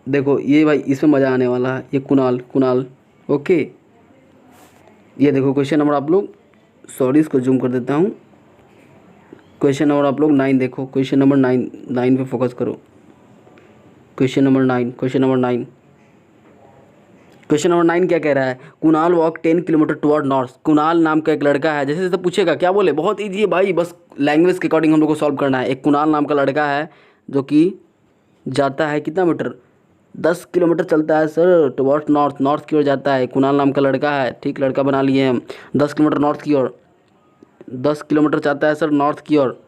देखो, ये भाई इसमें मज़ा आने वाला है, ये कुणाल, कुणाल ओके। ये देखो क्वेश्चन नंबर आप लोग, सॉरी इसको जूम कर देता हूँ। क्वेश्चन नंबर आप लोग 9 देखो, क्वेश्चन नंबर 9 पे फोकस करो। Question number 9, question number 9, question number 9 क्या कह रहा है? Kunal walk 10 kilometre toward north. Kunal नाम का एक लड़का है, जैसे जैसे पूछेगा क्या बोले, बहुत ईजी है भाई, बस लैंग्वेज के अकॉर्डिंग हम लोग को सॉल्व करना है। एक कुणाल नाम का लड़का है जो कि जाता है कितना मीटर? 10 किलोमीटर चलता है सर टुवर्ड नॉर्थ, नॉर्थ की ओर जाता है। कुणाल नाम का लड़का है, ठीक, लड़का बना लिए हम। 10 किलोमीटर नॉर्थ की ओर, 10 किलोमीटर जाता है सर नॉर्थ की ओर।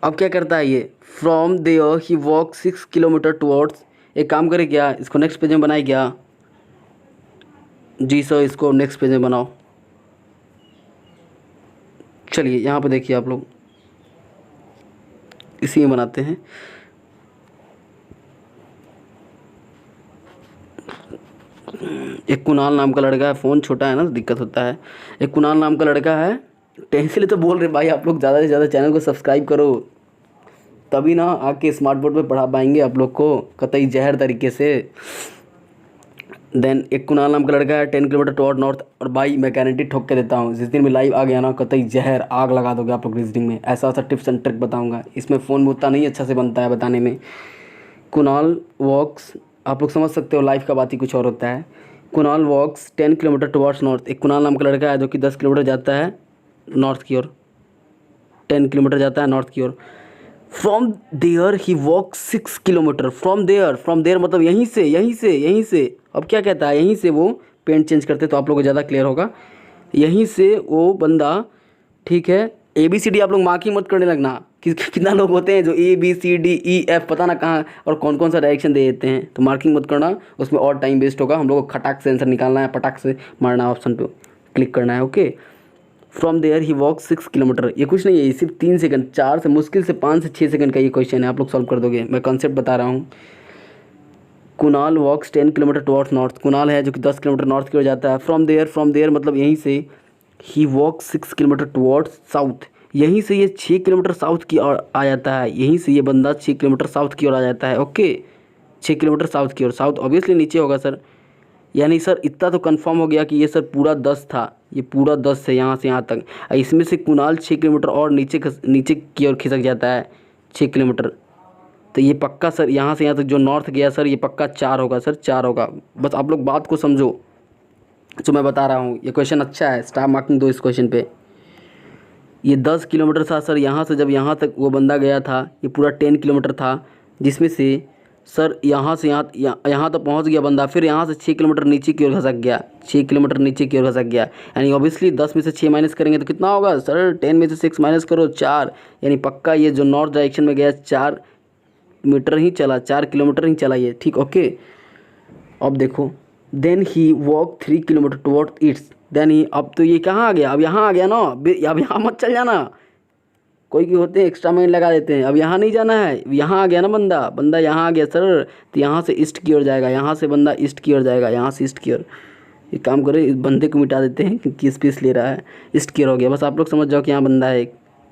अब क्या करता है ये? From there he walk 6 kilometre towards. एक काम करे क्या, इसको नेक्स्ट पेज में बनाए क्या? जी सर, इसको नेक्स्ट पेज में बनाओ। चलिए यहाँ पे देखिए आप लोग, इसी में बनाते हैं। एक कुणाल नाम का लड़का है, फ़ोन छोटा है ना तो दिक्कत होता है। एक कुणाल नाम का लड़का है, इसलिए तो बोल रहे भाई आप लोग ज़्यादा से ज़्यादा चैनल को सब्सक्राइब करो, तभी ना आके स्मार्ट बोर्ड पे पढ़ा पाएंगे आप लोग को कतई जहर तरीके से। देन एक कुणाल नाम का लड़का है 10 किलोमीटर टुवर्ड नॉर्थ। और भाई मैं गारंटी ठोक के देता हूँ, जिस दिन भी लाइव आ गया ना, कतई जहर आग लगा दोगे आप लोग रीजनिंग में। ऐसा ऐसा टिप्स एंड ट्रिक बताऊँगा, इसमें फ़ोन में उतना नहीं अच्छा से बनता है बताने में। कुणाल वॉक्स, आप लोग समझ सकते हो, लाइफ का बात ही कुछ और होता है। कुणाल वॉक्स 10 किलोमीटर टुवर्ड्स नॉर्थ। एक कुणाल नाम का लड़का है जो कि 10 किलोमीटर जाता है नॉर्थ की ओर, 10 किलोमीटर जाता है नॉर्थ की ओर। From there he walk 6 kilometre. From there मतलब यहीं से, यहीं से, यहीं से। अब क्या कहता है? यहीं से वो पेन चेंज करते तो आप लोगों को ज़्यादा क्लियर होगा। यहीं से वो बंदा, ठीक है, ABCD आप लोग मार्किंग मत करने लगना कि कितना लोग होते हैं जो ABCDEF पता ना कहाँ और कौन कौन सा डायरेक्शन दे देते हैं, तो मार्किंग मत करना, उसमें और टाइम वेस्ट होगा। हम लोग को खटाक से आंसर निकालना है, पटाक से मारना, ऑप्शन पे क्लिक करना है okay. From there he walk 6 kilometre, ये कुछ नहीं है, ये सिर्फ 3 सेकंड, 4 से मुश्किल से 5 से 6 सेकंड का ये क्वेश्चन है, आप लोग सॉल्व कर दोगे। मैं कॉन्सेप्ट बता रहा हूँ। कुणाल वॉक्स 10 किलोमीटर टुवर्ड्स नॉर्थ। कुणाल है जो कि 10 किलोमीटर नॉर्थ की ओर जाता है। फ्रॉम देयर मतलब यहीं से। ही वॉक 6 किलोमीटर टुवर्ड्स साउथ, यहीं से ये 6 किलोमीटर साउथ की ओर आ जाता है। यहीं से ये बंदा 6 किलोमीटर साउथ की ओर आ जाता है ओके। 6 किलोमीटर साउथ की ओर, साउथ ऑब्वियसली नीचे होगा सर। यानी सर इतना तो कंफर्म हो गया कि ये सर पूरा 10 था, ये पूरा 10 है यहाँ से यहाँ तक। इसमें से कुणाल 6 किलोमीटर और नीचे की ओर खिसक जाता है 6 किलोमीटर, तो ये पक्का सर यहाँ से यहाँ तक जो नॉर्थ गया सर, ये पक्का 4 होगा सर, 4 होगा। बस आप लोग बात को समझो जो मैं बता रहा हूँ। ये क्वेश्चन अच्छा है, स्टार मार्किंग दो इस क्वेश्चन पे। ये 10 किलोमीटर था सर, यहाँ से जब यहाँ तक वो बंदा गया था, ये पूरा 10 किलोमीटर था, जिसमें से सर यहाँ से यहाँ तक पहुँच गया बंदा, फिर यहाँ से 6 किलोमीटर नीचे की ओर खसक गया, 6 किलोमीटर नीचे की ओर खसक गया। यानी ऑब्वियसली 10 में से 6 माइनस करेंगे तो कितना होगा सर? 10 में से 6 माइनस करो 4, यानी पक्का ये जो नॉर्थ डायरेक्शन में गया 4 मीटर ही चला, 4 किलोमीटर ही चला ये, ठीक ओके। अब देखो, then he walk 3 kilometre toward its. Then he, अब तो ये कहाँ आ गया? अब यहाँ आ गया ना, अब यहाँ मत चल जाना। कोई होते हैं एक्स्ट्रा माइंड लगा देते हैं, अब यहाँ नहीं जाना है, यहाँ आ गया ना बंदा यहाँ आ गया सर, तो यहाँ से ईस्ट की ओर जाएगा, यहाँ से बंदा ईस्ट की ओर जाएगा, यहाँ से ईस्ट की ओर। एक काम करें, इस बंदे को मिटा देते हैं क्योंकि स्पेस ले रहा है, ईस्ट की ओर हो गया। बस आप लोग समझ जाओ कि यहाँ बंदा है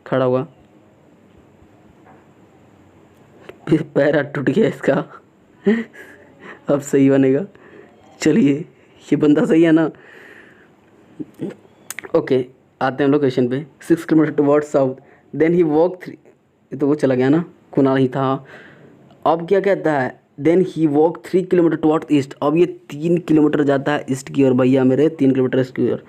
खड़ा हुआ। पैर टूट गया इसका अब सही बनेगा। चलिए, ये बंदा सही है ना? ओके, आते हैं हम लोग क्वेश्चन पे। 6 kilometre towards south, then he walk 3, ये तो वो चला गया ना, कुनाल ही था। अब क्या कहता है, then he walk 3 kilometre towards east, अब ये 3 किलोमीटर जाता है ईस्ट की ओर भैया मेरे, 3 किलोमीटर ईस्ट की ओर।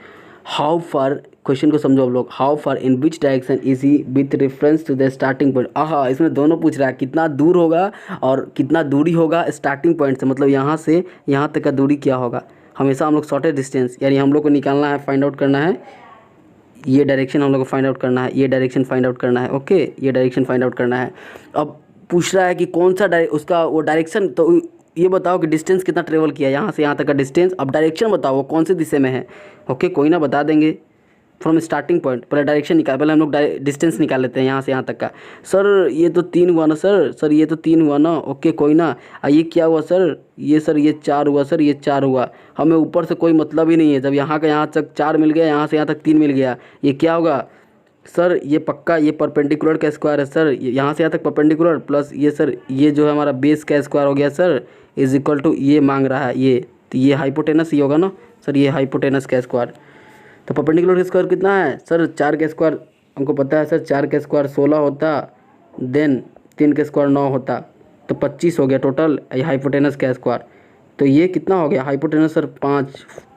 हाउ फार, क्वेश्चन को समझो आप लोग, how far in which direction is he with reference to the starting point. आहा, इसमें दोनों पूछ रहा है, कितना दूर होगा और कितना दूरी होगा स्टार्टिंग पॉइंट से, मतलब यहाँ से यहाँ तक का दूरी क्या होगा। हमेशा हम लोग शॉर्टेस्ट डिस्टेंस, यानी हम लोग को निकालना है, फाइंड आउट करना है, ये डायरेक्शन हम लोग को फाइंड आउट करना है, ये डायरेक्शन फाइंड आउट करना है। ओके, ये डायरेक्शन फाइंड आउट करना है। अब पूछ रहा है कि कौन सा उसका वो डायरेक्शन, तो ये बताओ कि डिस्टेंस कितना ट्रेवल किया यहाँ से यहाँ तक का डिस्टेंस। अब डायरेक्शन बताओ वो कौन से दिशा में है। ओके, कोई ना, बता देंगे फ्रॉम स्टार्टिंग पॉइंट। पहले डायरेक्शन निकाल, पहले हम लोग डिस्टेंस निकाल लेते हैं यहाँ से यहाँ तक का। सर ये तो 3 हुआ ना सर ये तो 3 हुआ ना। ओके कोई ना, ये क्या हुआ सर, ये सर ये 4 हुआ सर, ये 4 हुआ। हमें ऊपर से कोई मतलब ही नहीं है, जब यहाँ का यहाँ तक 4 मिल गया, यहाँ से यहाँ तक 3 मिल गया, ये क्या होगा सर, ये पक्का ये परपेंडिकुलर का स्क्वायर है सर, यहाँ से यहाँ तक परपेंडिकुलर प्लस ये सर, ये जो है हमारा बेस का स्क्वायर हो गया सर, इज इक्वल टू ये मांग रहा है ये, तो ये हाइपोटेनस ही होगा ना सर, ये हाइपोटेनस का स्क्वायर। तो परपेंडिकुलर का स्क्वायर कितना है सर, 4 का स्क्वायर हमको पता है सर, 4 का स्क्वायर 16 होता, देन 3 का स्क्वायर 9 होता, तो 25 हो गया टोटल हाइपोटेनस का स्क्वायर। तो ये कितना हो गया हाइपोटेनस सर,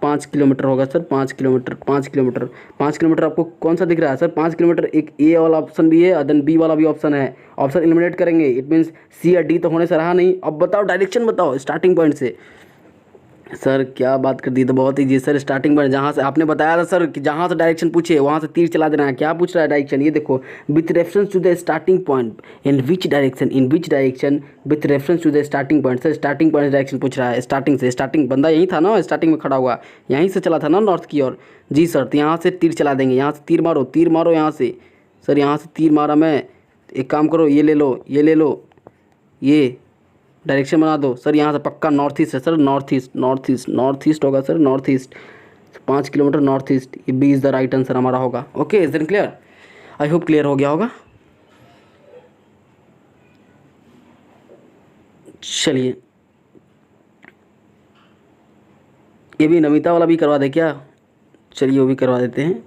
5 किलोमीटर होगा सर, 5 किलोमीटर आपको कौन सा दिख रहा है सर, 5 किलोमीटर। एक ए वाला ऑप्शन भी है और देन बी वाला भी ऑप्शन है, ऑप्शन एलिमिनेट करेंगे, इट मीन्स सी या डी तो होने से रहा नहीं। अब बताओ डायरेक्शन बताओ स्टार्टिंग पॉइंट से। सर क्या बात कर दी, तो बहुत ईजी सर, स्टार्टिंग पॉइंट जहाँ से आपने बताया था सर कि जहाँ से डायरेक्शन पूछे वहाँ से तीर चला देना है। क्या पूछ रहा है डायरेक्शन, ये देखो, with reference to the starting point in which direction with reference to the starting point. Sir starting point direction पूछ रहा है, स्टार्टिंग से, स्टार्टिंग बंदा यहीं था ना, स्टार्टिंग में खड़ा हुआ यहीं से चला था ना नॉर्थ की ओर। जी सर, तो यहाँ से तीर चला देंगे, यहाँ से तीर मारो यहाँ से सर, यहाँ से तीर मारा मैं। एक काम करो, ये ले लो ये डायरेक्शन बना दो सर, यहाँ से पक्का नॉर्थ ईस्ट है सर, नॉर्थ ईस्ट होगा sir, north east 5 kilometre north east, ये B is the right answer हमारा होगा। Okay, is then clear, I hope clear हो गया होगा। चलिए, ये भी नमिता वाला भी करवा दे क्या, चलिए वो भी करवा देते हैं।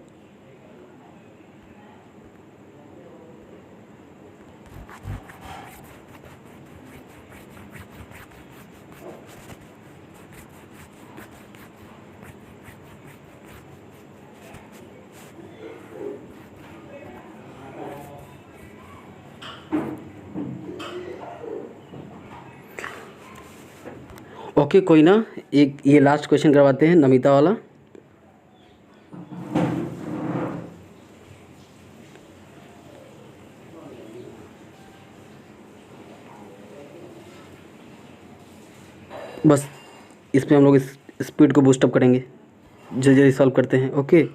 ओके कोई ना, एक ये लास्ट क्वेश्चन करवाते हैं नमिता वाला। बस इसमें हम लोग इस स्पीड को बूस्टअप करेंगे, जल्दी जल्दी सॉल्व करते हैं। ओके,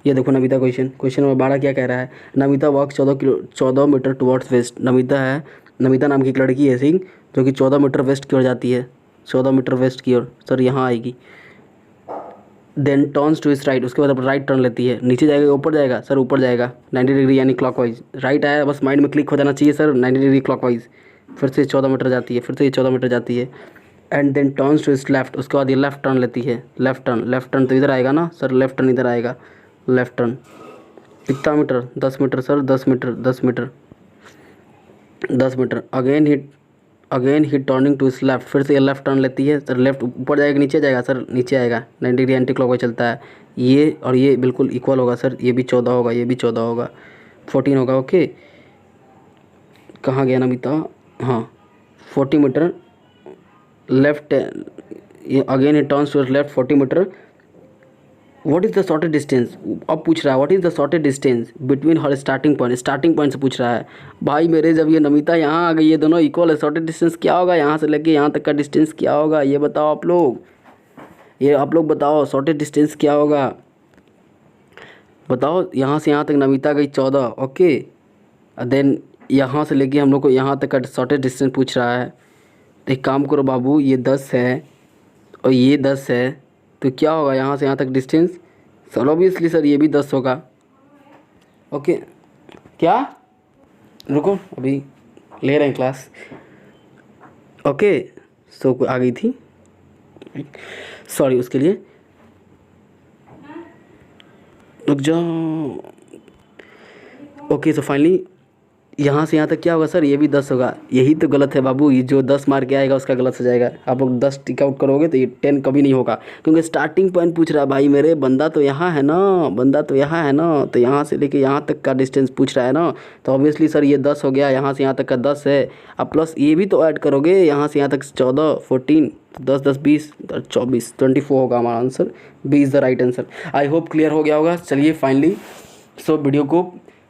ये देखो नमिता क्वेश्चन नंबर 12 क्या कह रहा है, Namita walk 14 metre towards west. Namita नाम की एक लड़की है सिंह, जो कि 14 मीटर वेस्ट की ओर जाती है, 14 मीटर वेस्ट की ओर सर, यहाँ आएगी। देन टर्न्स टू इस राइट, उसके बाद अब राइट टर्न लेती है, नीचे जाएगा ऊपर जाएगा सर, ऊपर जाएगा 90 डिग्री यानी क्लॉकवाइज। राइट आया, बस माइंड में क्लिक हो जाना चाहिए सर, 90 डिग्री क्लॉकवाइज। फिर से 14 मीटर जाती है, फिर से ये 14 मीटर जाती है, and then turns to his left, उसके बाद ये लेफ्ट टर्न लेती है। लेफ्ट टर्न तो इधर आएगा ना सर, लेफ्ट टर्न इधर आएगा, लेफ्ट टर्न कितना metre, 10 metre sir, 10 metre. Again he turning to his left, फिर से ये लेफ्ट टर्न लेती है सर, लेफ्ट ऊपर जाएगा नीचे जाएगा सर, नीचे आएगा, 90 डिग्री एंटी क्लॉकवाइज चलता है। ये और ये बिल्कुल इक्वल होगा सर, ये भी 14 होगा, ये भी 14 होगा, 14 होगा। ओके, कहाँ गया नमिता, हाँ 40 metre left, again it turns to left 40 metre. What is the shortest distance, अब पूछ रहा है what is the shortest distance between her starting point से पूछ रहा है। भाई मेरे, जब ये नमिता यहाँ आ गई, ये दोनों इक्वल है, शॉर्टेस्ट डिस्टेंस क्या होगा, यहाँ से लेके यहाँ तक का डिस्टेंस क्या होगा, ये बताओ आप लोग, ये आप लोग बताओ शॉर्टेस्ट डिस्टेंस क्या होगा, बताओ। यहाँ से यहाँ तक नमिता गई 14, ओके, देन यहाँ से लेके हम लोग को यहाँ तक का शॉर्टेस्ट डिस्टेंस पूछ रहा है। तो एक काम करो बाबू, ये 10 है और ये 10 है, तो क्या होगा यहाँ से यहाँ तक डिस्टेंस सर, ऑब्वियसली सर ये भी 10 होगा। ओके, क्या, रुको अभी ले रहे हैं क्लास। ओके, सो आ गई थी, सॉरी उसके लिए। रुक जाओ। ओके सो फाइनली यहाँ से यहाँ तक क्या होगा सर, ये भी 10 होगा। यही तो गलत है बाबू, ये जो 10 मार्क के आएगा उसका गलत हो जाएगा। आप लोग 10 टिक आउट करोगे तो ये 10 कभी नहीं होगा, क्योंकि स्टार्टिंग पॉइंट पूछ रहा है भाई मेरे, बंदा तो यहाँ है ना, बंदा तो यहाँ है ना, तो यहाँ से लेके यहाँ तक का डिस्टेंस पूछ रहा है ना, तो ऑब्वियसली सर ये 10 हो गया, यहाँ से यहाँ तक का 10 है। अब प्लस ये भी तो ऐड करोगे, यहाँ से यहाँ तक 14 14 10 10 20 24 24 होगा हमारा answer. B is the right answer. I hope clear हो गया होगा। चलिए फाइनली सो वीडियो को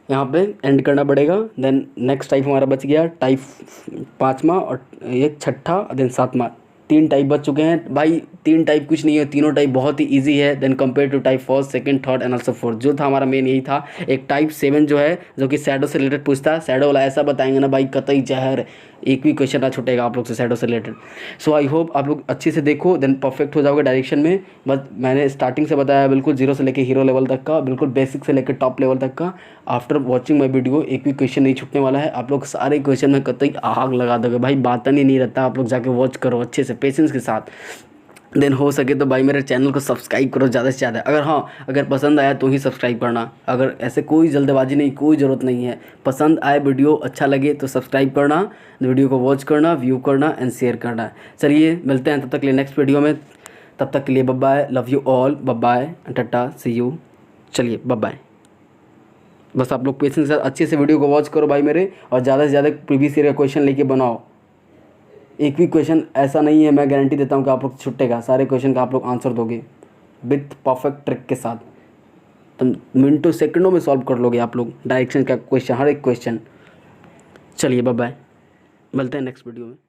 यहाँ पे एंड करना पड़ेगा। देन नेक्स्ट टाइप हमारा बच गया टाइप 5वां और एक छठा, देन 7वां। 3 टाइप बच चुके हैं भाई। 3 टाइप कुछ नहीं है, तीनों टाइप बहुत ही इजी है। Then compare to type first, second, third and also fourth, जो था हमारा मेन यही था। एक टाइप 7 जो है, जो कि शैडो से रिलेटेड पूछता है। शैडो वाला ऐसा बताएंगे ना भाई, कतई जहर, एक भी क्वेश्चन ना छूटेगा आप लोग से शैडो से रिलेटेड। सो आई होप आप लोग अच्छे से देखो, देन परफेक्ट हो जाओगे डायरेक्शन में। बस मैंने स्टार्टिंग से बताया, बिल्कुल 0 से लेकर हीरो लेवल तक का, बिल्कुल बेसिक से लेकर टॉप लेवल तक का। आफ्टर वॉचिंग माई वीडियो एक भी क्वेश्चन नहीं छूटने वाला है। आप लोग सारे क्वेश्चन में कतई आग लगा दोगे भाई, बात नहीं रहता। आप लोग जाके वॉच करो अच्छे से पेशेंस के साथ। देन हो सके तो भाई मेरे चैनल को सब्सक्राइब करो ज़्यादा से ज़्यादा। अगर पसंद आया तो ही सब्सक्राइब करना। अगर ऐसे कोई जल्दबाजी नहीं, कोई ज़रूरत नहीं है। पसंद आए वीडियो, अच्छा लगे तो सब्सक्राइब करना, वीडियो को वॉच करना, व्यू करना एंड शेयर करना। चलिए मिलते हैं तब तक के लिए नेक्स्ट वीडियो में। तब तक के लिए bye bye, love you all, bye bye, tata, see you. चलिए बाय बाय। बस आप लोग पेशेंस के साथ अच्छे से वीडियो को वॉच करो भाई मेरे, और ज़्यादा से ज़्यादा प्रीवियस ईयर का क्वेश्चन लेके बनाओ। एक भी क्वेश्चन ऐसा नहीं है, मैं गारंटी देता हूँ कि आप लोग छुट्टेगा। सारे क्वेश्चन का आप लोग आंसर दोगे विथ परफेक्ट ट्रिक के साथ, तो मिनटों सेकंडों में सॉल्व कर लोगे आप लोग डायरेक्शन का क्वेश्चन, हर एक क्वेश्चन। चलिए बाय बाय, मिलते हैं नेक्स्ट वीडियो में।